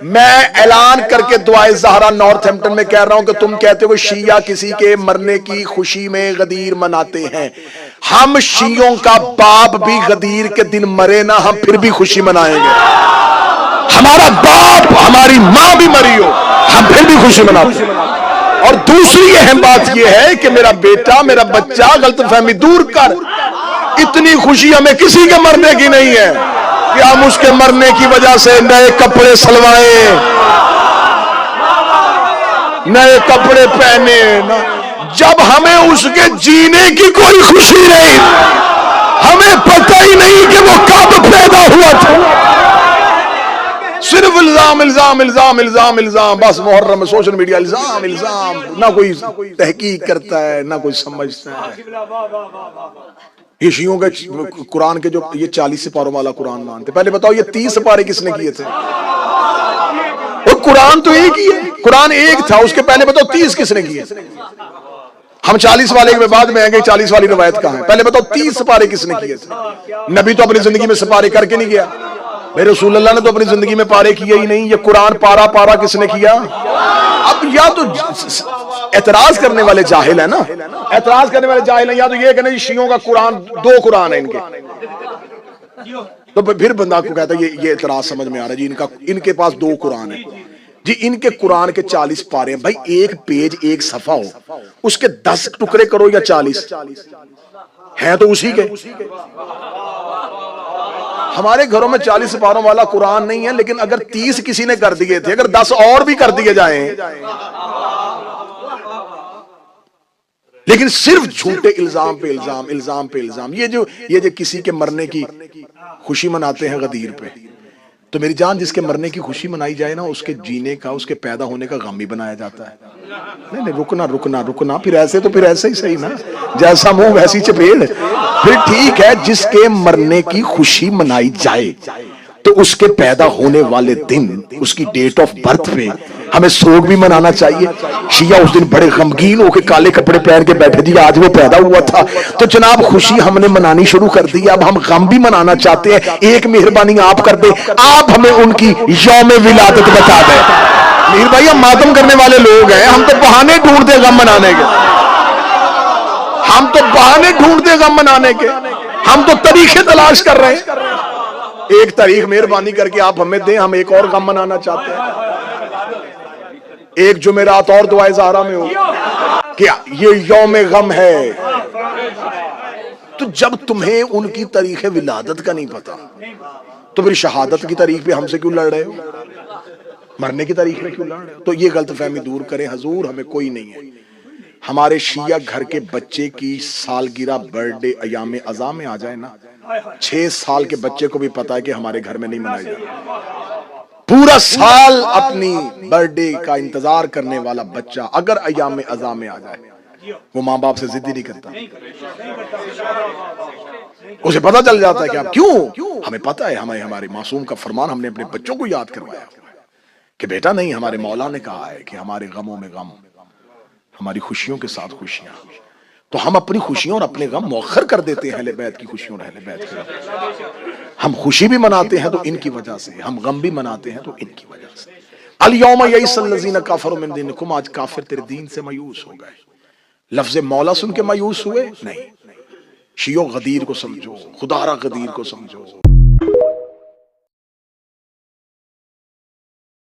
میں اعلان کر کے دعائے زہرا نارتھ ہیمپٹن میں کہہ رہا ہوں کہ تم کہتے ہو شیعہ کسی کے مرنے کی خوشی میں غدیر مناتے ہیں، ہم شیعوں کا باپ بھی غدیر کے دن مرے نا، ہم پھر بھی خوشی منائیں گے۔ ہمارا باپ ہماری ماں بھی مری ہو، ہم پھر بھی خوشی مناتے ہیں۔ اور دوسری اہم بات یہ ہے کہ میرا بیٹا، میرا بچہ، غلط فہمی دور کر، اتنی خوشی ہمیں کسی کے مرنے کی نہیں ہے کہ ہم اس کے مرنے کی وجہ سے نئے کپڑے سلوائیں، نئے کپڑے پہنے، جب ہمیں اس کے جینے کی کوئی خوشی نہیں، ہمیں پتہ ہی نہیں کہ وہ کب پیدا ہوا تھا۔ صرف الزام الزام الزام الزام الزام، بس محرم سوشل میڈیا الزام الزام، نہ کوئی تحقیق کرتا ہے نہ کوئی سمجھتا ہے۔ یہ شیعوں کے قرآن کے جو یہ 40 سپاروں والا قرآن مانتے، پہلے بتاؤ یہ 30 سپارے کس نے کیے تھے؟ وہ قرآن تو ایک ہی ہے، قرآن ایک تھا، اس کے پہلے بتاؤ 30 کس نے کیے؟ ہم 40 والے کے بعد میں آئیں گے، 40 والی روایت کہاں ہے؟ پہلے بتاؤ 30 سپارے کس نے کیے تھے؟ نبی تو اپنی زندگی میں سپارے کر کے نہیں گیا، میرے رسول اللہ نے تو اپنی زندگی میں پارے کیے ہی نہیں۔ یہ قرآن پارا پارا کس نے کیا؟ اب یا تو اعتراض کرنے والے جاہل ہیں نا، اعتراض کرنے والے جاہل ہیں، یا تو یہ کہ نہیں شیعوں کا قرآن 2 قرآن ہیں ان کے، تو پھر بندہ کو کہتا ہے یہ اعتراض سمجھ میں آ رہا ہے جی، ان کے پاس 2 قرآن ہیں جی، ان کے قرآن کے 40 پارے ہیں۔ بھائی ایک پیج ایک صفحہ ہو، اس کے 10 ٹکڑے کرو یا 40 ہیں تو اسی کے۔ ہمارے گھروں میں 40 سپاروں والا قرآن نہیں ہے، لیکن اگر 30 کسی نے کر دیے تھے، اگر 10 اور بھی کر دیے جائیں، لیکن صرف جھوٹے الزام پہ الزام، الزام پہ الزام، یہ جو کسی کے مرنے کی خوشی مناتے ہیں غدیر پہ، تو میری جان جس کے مرنے کی خوشی منائی جائے نا، اس کے جینے کا، اس کے پیدا ہونے کا غم بھی بنایا جاتا ہے۔ نہیں رکنا رکنا رکنا، پھر ایسے تو پھر ایسے ہی صحیح نا، جیسا منہ ویسی چپیڑ۔ پھر ٹھیک ہے، جس کے مرنے کی خوشی منائی جائے تو اس کے پیدا ہونے والے دن، اس کی ڈیٹ آف برتھ پہ ہمیں سوگ بھی منانا چاہیے۔ شیعہ اس دن بڑے غمگین ہو کے کالے کپڑے پہن کے بیٹھے، جی آج وہ پیدا ہوا تھا، تو جناب خوشی ہم نے منانی شروع کر دی، اب ہم غم بھی منانا چاہتے ہیں۔ ایک مہربانی آپ کر دیں، آپ ہمیں ان کی یوم ولادت بتا دیں۔ میر بھائی ہم ماتم کرنے والے لوگ ہیں، ہم تو بہانے ڈھونڈتے غم منانے کے، ہم تو بہانے ڈھونڈتے غم منانے کے، ہم تو طریقے تلاش کر رہے ہیں۔ ایک تاریخ مہربانی کر کے آپ ہمیں دیں، ہم ایک اور غم منانا چاہتے ہیں۔ ایک جمعرات اور دعائے زہرا میں ہو کہ یہ یوم غم ہے، تو جب تمہیں ان کی تاریخ ولادت کا نہیں پتا تو پھر شہادت کی تاریخ پہ ہم سے کیوں لڑ رہے ہو؟ مرنے کی تاریخ میں کیوں لڑ رہے ہو؟ تو یہ غلط فہمی دور کریں، حضور ہمیں کوئی نہیں ہے۔ ہمارے شیعہ گھر کے بچے کی سالگرہ برتھ ڈے ایام ازاں میں آ جائے نا، 6 سال کے بچے کو بھی پتا ہے کہ ہمارے گھر میں نہیں منائی جاتی۔ پورا سال اپنی برتھ ڈے کا انتظار کرنے والا بچہ اگر ایام ازاں میں آ جائے، وہ ماں باپ سے ضد ہی نہیں کرتا، اسے پتا چل جاتا ہے کہ آپ کیوں، ہمیں پتا ہے، ہمارے معصوم کا فرمان ہم نے اپنے بچوں کو یاد کروایا کہ بیٹا نہیں، ہمارے مولا نے کہا ہے کہ ہمارے غموں میں غم، ہماری خوشیوں کے ساتھ خوشیاں، تو ہم اپنی خوشیوں اور اپنے غم مؤخر کر دیتے ہیں اہل بیت کی خوشیوں اور اہل بیت کے۔ ہم خوشی بھی مناتے ہیں تو ان کی وجہ سے، ہم غم بھی مناتے ہیں تو ان کی وجہ سے۔ الیوم یئس الذین کفروا من دینکم، آج کافر تیرے دین سے مایوس ہو گئے۔ لفظ مولا سن کے مایوس ہوئے نہیں، شیعو غدیر کو سمجھو، خدا را غدیر کو سمجھو۔